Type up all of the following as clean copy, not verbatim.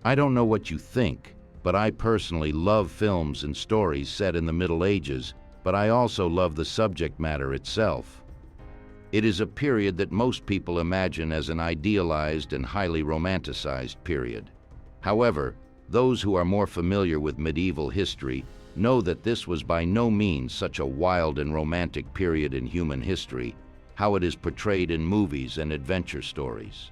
I don't know what you think, but I personally love films and stories set in the Middle Ages, but I also love the subject matter itself. It is a period that most people imagine as an idealized and highly romanticized period. However, those who are more familiar with medieval history know that this was by no means such a wild and romantic period in human history, how it is portrayed in movies and adventure stories.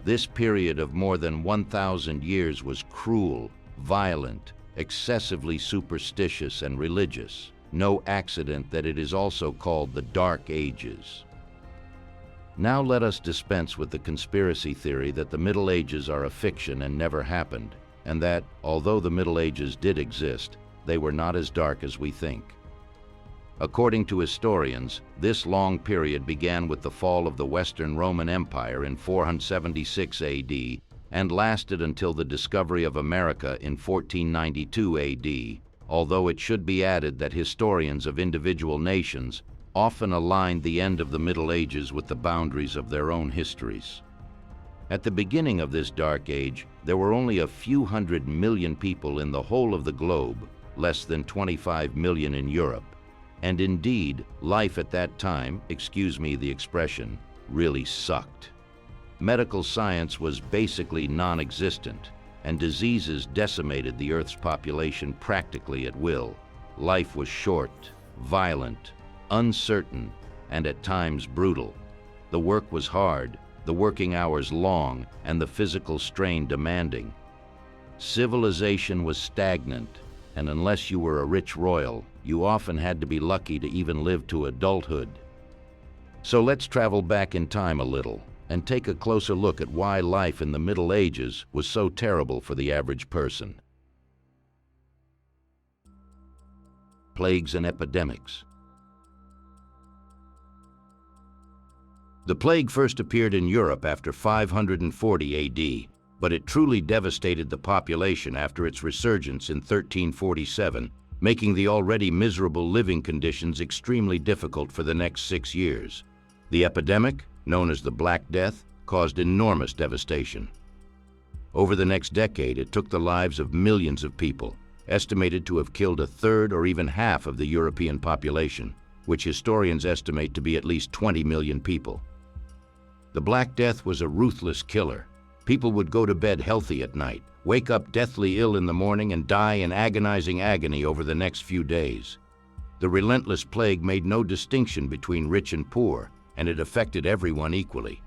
This period of more than 1,000 years was cruel, violent, excessively superstitious and religious. No accident that it is also called the Dark Ages. Now let us dispense with the conspiracy theory that the Middle Ages are a fiction and never happened, and that, although the Middle Ages did exist, they were not as dark as we think. According to historians, this long period began with the fall of the Western Roman Empire in 476 AD and lasted until the discovery of America in 1492 AD, although it should be added that historians of individual nations often aligned the end of the Middle Ages with the boundaries of their own histories. At the beginning of this Dark Age, there were only a few 100 million people in the whole of the globe, less than 25 million in Europe. And indeed, life at that time, excuse me the expression, really sucked. Medical science was basically non-existent, and diseases decimated the Earth's population practically at will. Life was short, violent, uncertain, and at times brutal. The work was hard, the working hours long, and the physical strain demanding. Civilization was stagnant, and unless you were a rich royal, you often had to be lucky to even live to adulthood. So let's travel back in time a little and take a closer look at why life in the Middle Ages was so terrible for the average person. Plagues and epidemics. The plague first appeared in Europe after 540 AD, but it truly devastated the population after its resurgence in 1347, making the already miserable living conditions extremely difficult for the next 6 years. The epidemic, known as the Black Death, caused enormous devastation. Over the next decade, it took the lives of millions of people, estimated to have killed a third or even half of the European population, which historians estimate to be at least 20 million people. The Black Death was a ruthless killer. People would go to bed healthy at night, wake up deathly ill in the morning, and die in agonizing agony over the next few days. The relentless plague made no distinction between rich and poor, and it affected everyone equally.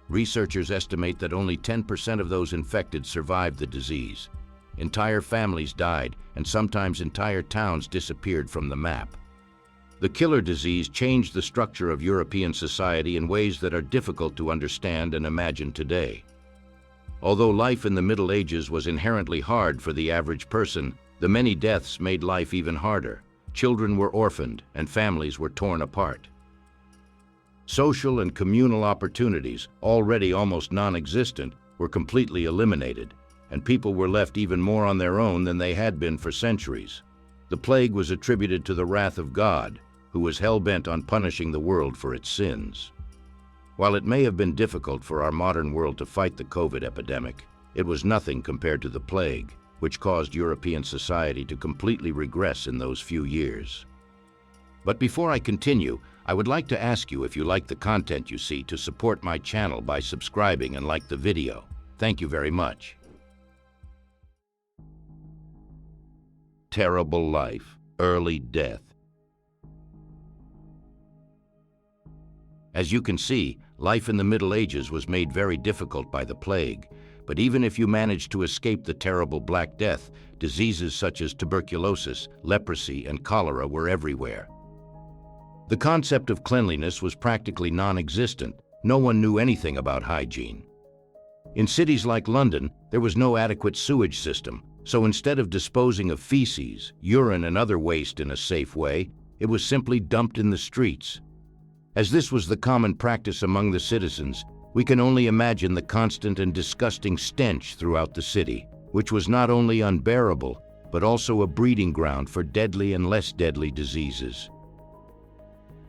Researchers estimate that only 10% of those infected survived the disease. Entire families died, and sometimes entire towns disappeared from the map. The killer disease changed the structure of European society in ways that are difficult to understand and imagine today. Although life in the Middle Ages was inherently hard for the average person, the many deaths made life even harder. Children were orphaned, and families were torn apart. Social and communal opportunities, already almost non-existent, were completely eliminated, and people were left even more on their own than they had been for centuries. The plague was attributed to the wrath of God, who was hell-bent on punishing the world for its sins. While it may have been difficult for our modern world to fight the COVID epidemic, it was nothing compared to the plague, which caused European society to completely regress in those few years. But before I continue, I would like to ask you if you like the content you see to support my channel by subscribing and like the video. Thank you very much. Terrible life, early death. As you can see, life in the Middle Ages was made very difficult by the plague, but even if you managed to escape the terrible Black Death, diseases such as tuberculosis, leprosy, and cholera were everywhere. The concept of cleanliness was practically non-existent. No one knew anything about hygiene. In cities like London, there was no adequate sewage system, so instead of disposing of feces, urine, and other waste in a safe way, it was simply dumped in the streets. As this was the common practice among the citizens, we can only imagine the constant and disgusting stench throughout the city, which was not only unbearable, but also a breeding ground for deadly and less deadly diseases.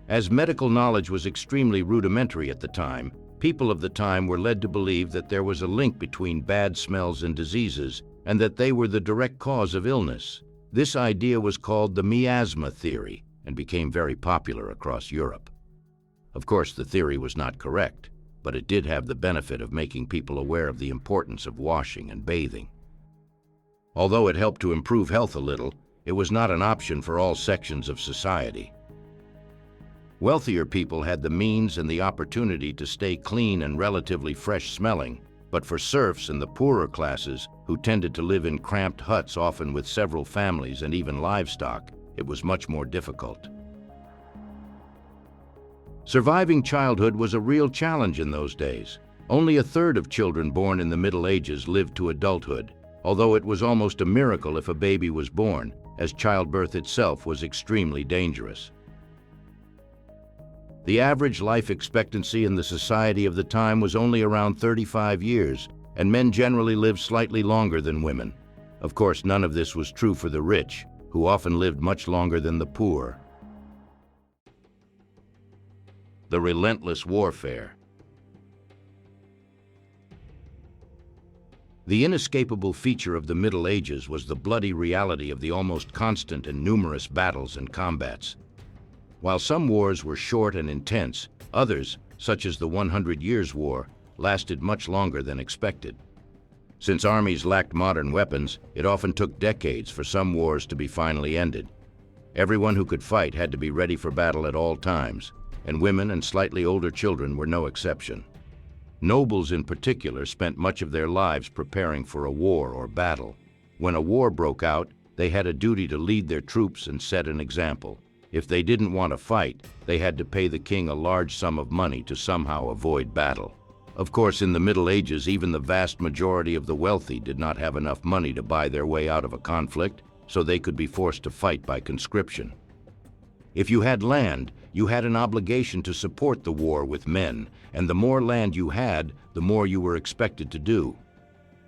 As medical knowledge was extremely rudimentary at the time, People of the time were led to believe that there was a link between bad smells and diseases, and that they were the direct cause of illness. This idea was called the miasma theory and became very popular across Europe. Of course, the theory was not correct, but it did have the benefit of making people aware of the importance of washing and bathing. Although it helped to improve health a little, it was not an option for all sections of society. Wealthier people had the means and the opportunity to stay clean and relatively fresh-smelling, but for serfs and the poorer classes, who tended to live in cramped huts often with several families and even livestock, it was much more difficult. Surviving childhood was a real challenge in those days. Only a third of children born in the Middle Ages lived to adulthood, although it was almost a miracle if a baby was born, as childbirth itself was extremely dangerous. The average life expectancy in the society of the time was only around 35 years, and men generally lived slightly longer than women. Of course, none of this was true for the rich, who often lived much longer than the poor. The relentless warfare. The inescapable feature of the Middle Ages was the bloody reality of the almost constant and numerous battles and combats. While some wars were short and intense, others, such as the 100 Years' War, lasted much longer than expected. Since armies lacked modern weapons, it often took decades for some wars to be finally ended. Everyone who could fight had to be ready for battle at all times, and women and slightly older children were no exception. Nobles in particular spent much of their lives preparing for a war or battle. When a war broke out, they had a duty to lead their troops and set an example. If they didn't want to fight, they had to pay the king a large sum of money to somehow avoid battle. Of course, in the Middle Ages, even the vast majority of the wealthy did not have enough money to buy their way out of a conflict, so they could be forced to fight by conscription. If you had land, you had an obligation to support the war with men, and the more land you had, the more you were expected to do.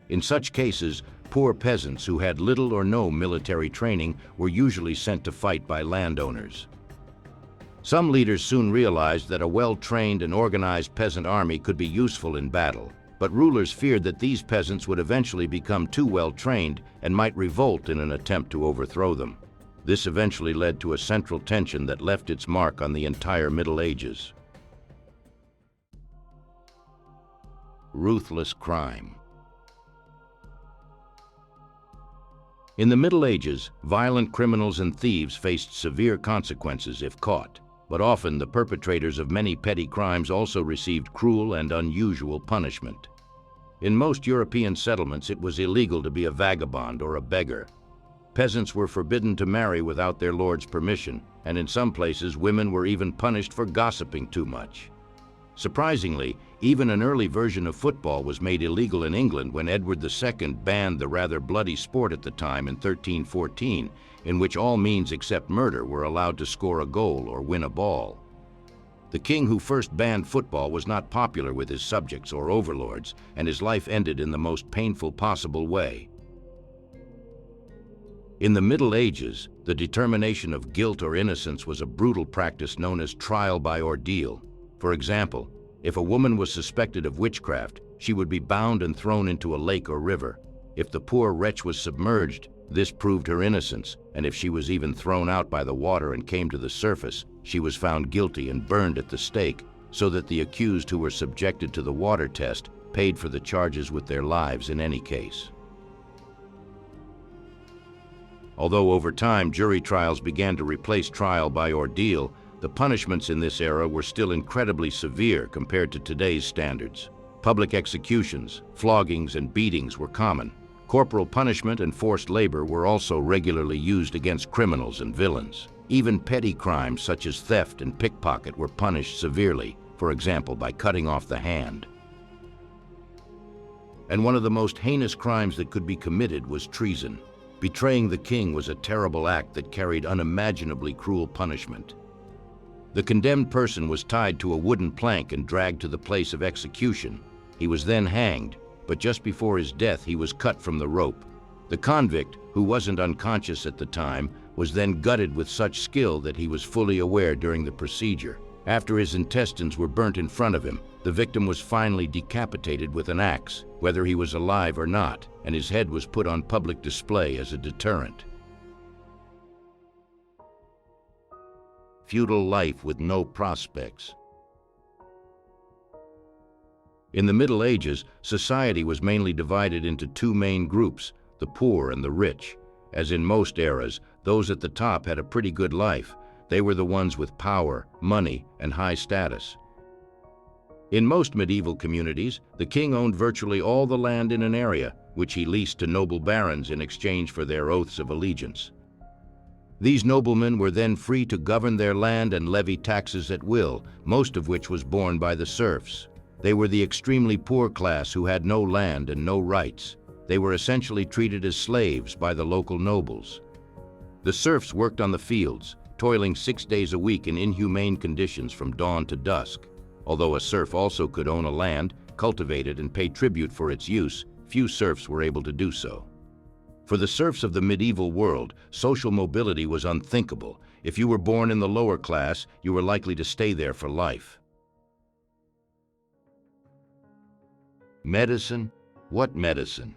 In such cases, poor peasants who had little or no military training were usually sent to fight by landowners. Some leaders soon realized that a well-trained and organized peasant army could be useful in battle, but rulers feared that these peasants would eventually become too well-trained and might revolt in an attempt to overthrow them. This eventually led to a central tension that left its mark on the entire Middle Ages. Ruthless crime. In the Middle Ages, violent criminals and thieves faced severe consequences if caught, but often the perpetrators of many petty crimes also received cruel and unusual punishment. In most European settlements, it was illegal to be a vagabond or a beggar. Peasants were forbidden to marry without their lord's permission, and in some places women were even punished for gossiping too much. Surprisingly, even an early version of football was made illegal in England when Edward II banned the rather bloody sport at the time in 1314, in which all means except murder were allowed to score a goal or win a ball. The king who first banned football was not popular with his subjects or overlords, and his life ended in the most painful possible way. In the Middle Ages, the determination of guilt or innocence was a brutal practice known as trial by ordeal. For example, if a woman was suspected of witchcraft, she would be bound and thrown into a lake or river. If the poor wretch was submerged, this proved her innocence, and if she was even thrown out by the water and came to the surface, she was found guilty and burned at the stake, so that the accused who were subjected to the water test paid for the charges with their lives in any case. Although over time jury trials began to replace trial by ordeal, the punishments in this era were still incredibly severe compared to today's standards. Public executions, floggings, and beatings were common. Corporal punishment and forced labor were also regularly used against criminals and villains. Even petty crimes such as theft and pickpocket were punished severely, for example by cutting off the hand. And one of the most heinous crimes that could be committed was treason. Betraying the king was a terrible act that carried unimaginably cruel punishment. The condemned person was tied to a wooden plank and dragged to the place of execution. He was then hanged, but just before his death he was cut from the rope. The convict, who wasn't unconscious at the time, was then gutted with such skill that he was fully aware during the procedure. After his intestines were burnt in front of him, the victim was finally decapitated with an axe, whether he was alive or not, and his head was put on public display as a deterrent. Feudal life with no prospects. In the Middle Ages, society was mainly divided into two main groups, the poor and the rich. As in most eras, those at the top had a pretty good life. They were the ones with power, money, and high status. In most medieval communities, the king owned virtually all the land in an area, which he leased to noble barons in exchange for their oaths of allegiance. These noblemen were then free to govern their land and levy taxes at will, most of which was borne by the serfs. They were the extremely poor class who had no land and no rights. They were essentially treated as slaves by the local nobles. The serfs worked on the fields, toiling 6 days a week in inhumane conditions from dawn to dusk. Although a serf also could own a land, cultivate it, and pay tribute for its use, few serfs were able to do so. For the serfs of the medieval world, social mobility was unthinkable. If you were born in the lower class, you were likely to stay there for life. Medicine? What medicine?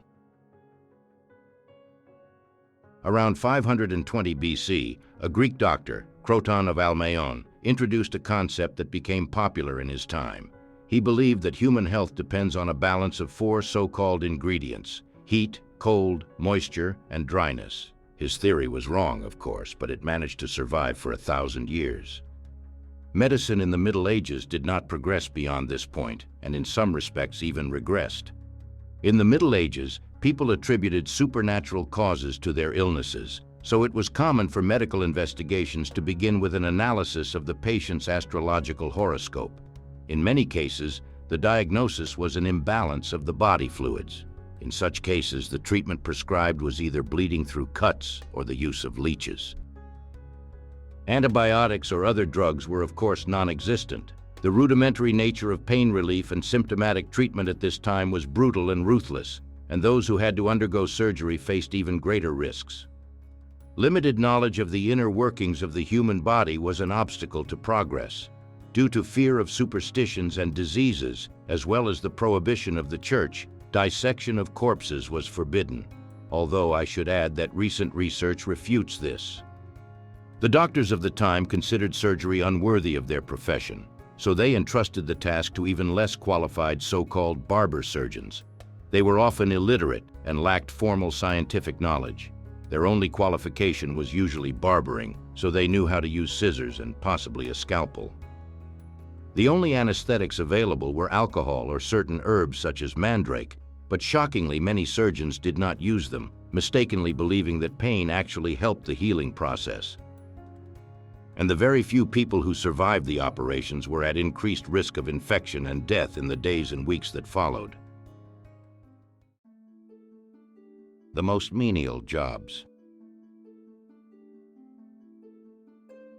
Around 520 BC, a Greek doctor, Croton of Almaeon, introduced a concept that became popular in his time. He believed that human health depends on a balance of 4 so-called ingredients: heat, cold, moisture, and dryness. His theory was wrong, of course, but it managed to survive for 1,000 years. Medicine in the Middle Ages did not progress beyond this point, and in some respects even regressed. In the Middle Ages, people attributed supernatural causes to their illnesses, so it was common for medical investigations to begin with an analysis of the patient's astrological horoscope. In many cases, the diagnosis was an imbalance of the body fluids. In such cases, the treatment prescribed was either bleeding through cuts or the use of leeches. Antibiotics or other drugs were of course non-existent. The rudimentary nature of pain relief and symptomatic treatment at this time was brutal and ruthless, and those who had to undergo surgery faced even greater risks. Limited knowledge of the inner workings of the human body was an obstacle to progress. Due to fear of superstitions and diseases, as well as the prohibition of the church, dissection of corpses was forbidden, although I should add that recent research refutes this. The doctors of the time considered surgery unworthy of their profession, so they entrusted the task to even less qualified so-called barber surgeons. They were often illiterate and lacked formal scientific knowledge. Their only qualification was usually barbering, so they knew how to use scissors and possibly a scalpel. The only anesthetics available were alcohol or certain herbs such as mandrake, but shockingly many surgeons did not use them, mistakenly believing that pain actually helped the healing process. And the very few people who survived the operations were at increased risk of infection and death in the days and weeks that followed. The most menial jobs.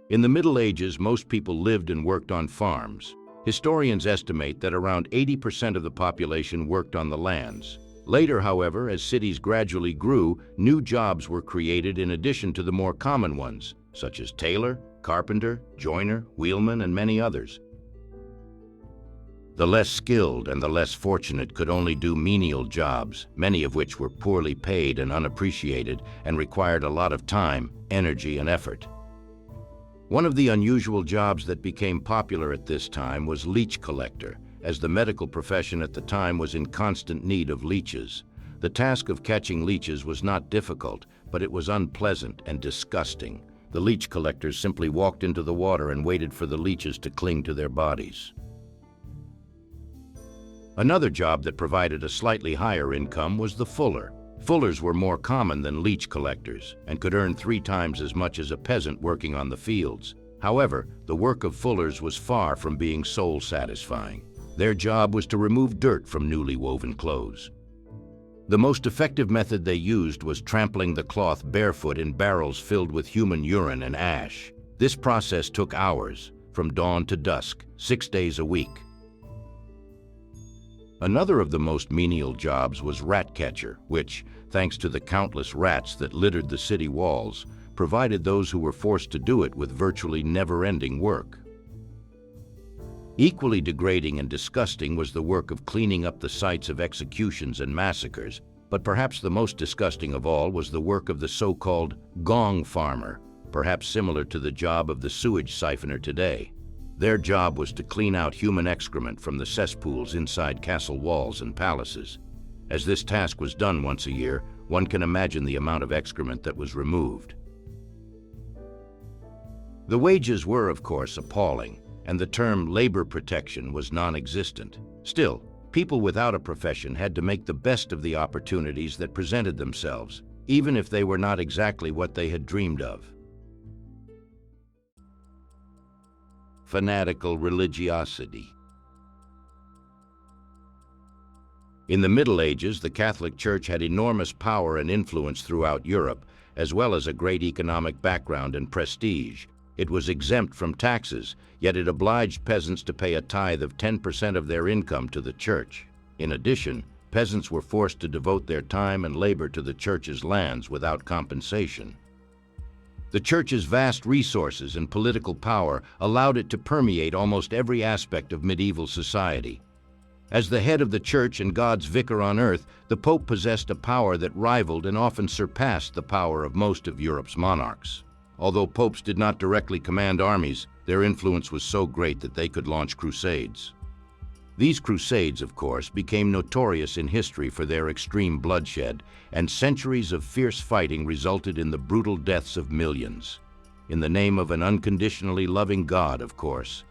In the Middle Ages, most people lived and worked on farms. Historians estimate that around 80% of the population worked on the lands. Later, however, as cities gradually grew, new jobs were created in addition to the more common ones, such as tailor, carpenter, joiner, wheelman, and many others. The less skilled and the less fortunate could only do menial jobs, many of which were poorly paid and unappreciated and required a lot of time, energy, and effort. One of the unusual jobs that became popular at this time was leech collector, as the medical profession at the time was in constant need of leeches. The task of catching leeches was not difficult, but it was unpleasant and disgusting. The leech collectors simply walked into the water and waited for the leeches to cling to their bodies. Another job that provided a slightly higher income was the fuller. Fullers were more common than leech collectors and could earn 3 times as much as a peasant working on the fields. However, the work of fullers was far from being soul-satisfying. Their job was to remove dirt from newly woven clothes. The most effective method they used was trampling the cloth barefoot in barrels filled with human urine and ash. This process took hours, from dawn to dusk, 6 days a week. Another of the most menial jobs was rat catcher, which, thanks to the countless rats that littered the city walls, provided those who were forced to do it with virtually never-ending work. Equally degrading and disgusting was the work of cleaning up the sites of executions and massacres, but perhaps the most disgusting of all was the work of the so-called gong farmer, perhaps similar to the job of the sewage siphoner today. Their job was to clean out human excrement from the cesspools inside castle walls and palaces. As this task was done once a year, one can imagine the amount of excrement that was removed. The wages were, of course, appalling, and the term labor protection was non-existent. Still, people without a profession had to make the best of the opportunities that presented themselves, even if they were not exactly what they had dreamed of. Fanatical religiosity. In the Middle Ages, the Catholic Church had enormous power and influence throughout Europe, as well as a great economic background and prestige. It was exempt from taxes, yet it obliged peasants to pay a tithe of 10% of their income to the church. In addition, peasants were forced to devote their time and labor to the church's lands without compensation. The church's vast resources and political power allowed it to permeate almost every aspect of medieval society. As the head of the church and God's vicar on earth, the Pope possessed a power that rivaled and often surpassed the power of most of Europe's monarchs. Although popes did not directly command armies, their influence was so great that they could launch crusades. These crusades, of course, became notorious in history for their extreme bloodshed, and centuries of fierce fighting resulted in the brutal deaths of millions. In the name of an unconditionally loving God, of course.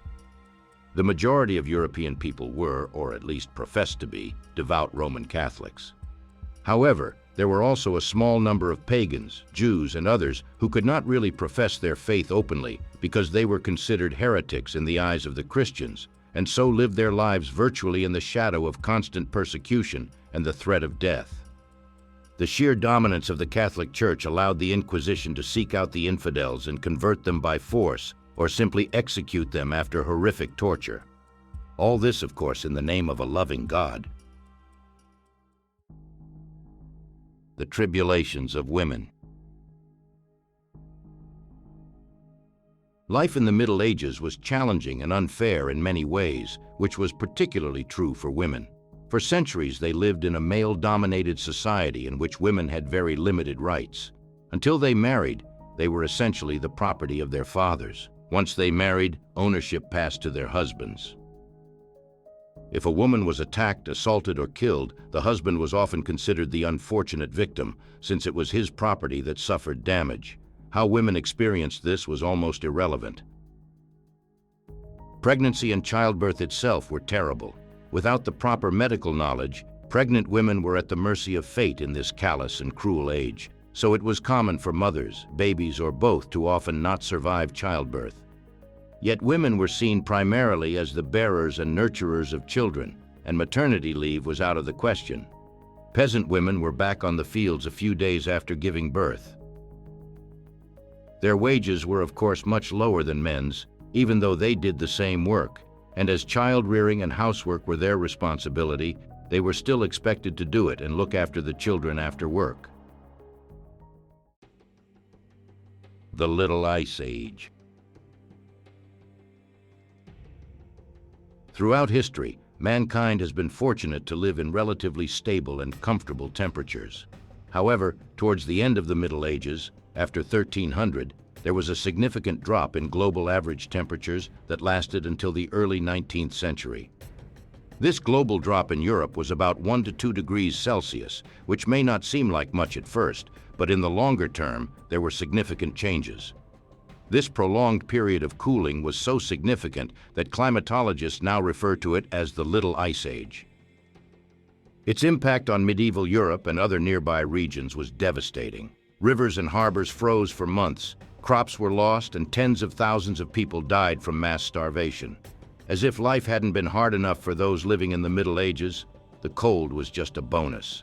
The majority of European people were, or at least professed to be, devout Roman Catholics. However, there were also a small number of pagans, Jews, and others who could not really profess their faith openly because they were considered heretics in the eyes of the Christians, and so lived their lives virtually in the shadow of constant persecution and the threat of death. The sheer dominance of the Catholic Church allowed the Inquisition to seek out the infidels and convert them by force, or simply execute them after horrific torture. All this, of course, in the name of a loving God. The tribulations of women. Life in the Middle Ages was challenging and unfair in many ways, which was particularly true for women. For centuries, they lived in a male-dominated society in which women had very limited rights. Until they married, they were essentially the property of their fathers. Once they married, ownership passed to their husbands. If a woman was attacked, assaulted, or killed, the husband was often considered the unfortunate victim, since it was his property that suffered damage. How women experienced this was almost irrelevant. Pregnancy and childbirth itself were terrible. Without the proper medical knowledge, pregnant women were at the mercy of fate in this callous and cruel age, so it was common for mothers, babies, or both to often not survive childbirth. Yet women were seen primarily as the bearers and nurturers of children, and maternity leave was out of the question. Peasant women were back on the fields a few days after giving birth. Their wages were, of course, much lower than men's, even though they did the same work, and as child-rearing and housework were their responsibility, they were still expected to do it and look after the children after work. The Little Ice Age. Throughout history, mankind has been fortunate to live in relatively stable and comfortable temperatures. However, towards the end of the Middle Ages, after 1300, there was a significant drop in global average temperatures that lasted until the early 19th century. This global drop in Europe was about 1 to 2 degrees Celsius, which may not seem like much at first, but in the longer term, there were significant changes. This prolonged period of cooling was so significant that climatologists now refer to it as the Little Ice Age. Its impact on medieval Europe and other nearby regions was devastating. Rivers and harbors froze for months, crops were lost, and tens of thousands of people died from mass starvation. As if life hadn't been hard enough for those living in the Middle Ages, the cold was just a bonus.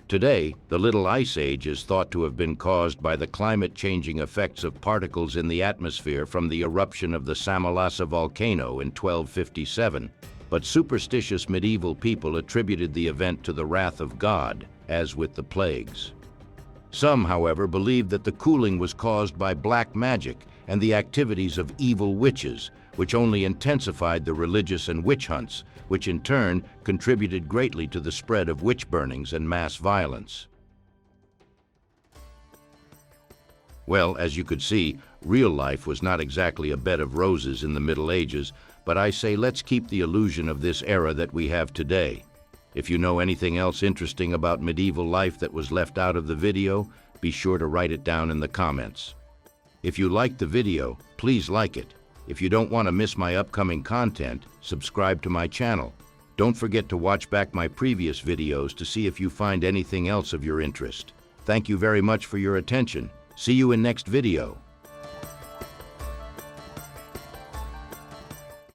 Today, the Little Ice Age is thought to have been caused by the climate-changing effects of particles in the atmosphere from the eruption of the Samolasa volcano in 1257, but superstitious medieval people attributed the event to the wrath of God, as with the plagues. Some, however, believed that the cooling was caused by black magic and the activities of evil witches, which only intensified the religious and witch hunts, which in turn contributed greatly to the spread of witch burnings and mass violence. Well, as you could see, real life was not exactly a bed of roses in the Middle Ages, but I say let's keep the illusion of this era that we have today. If you know anything else interesting about medieval life that was left out of the video, be sure to write it down in the comments. If you liked the video, please like it. If you don't want to miss my upcoming content, subscribe to my channel. Don't forget to watch back my previous videos to see if you find anything else of your interest. Thank you very much for your attention. See you in next video.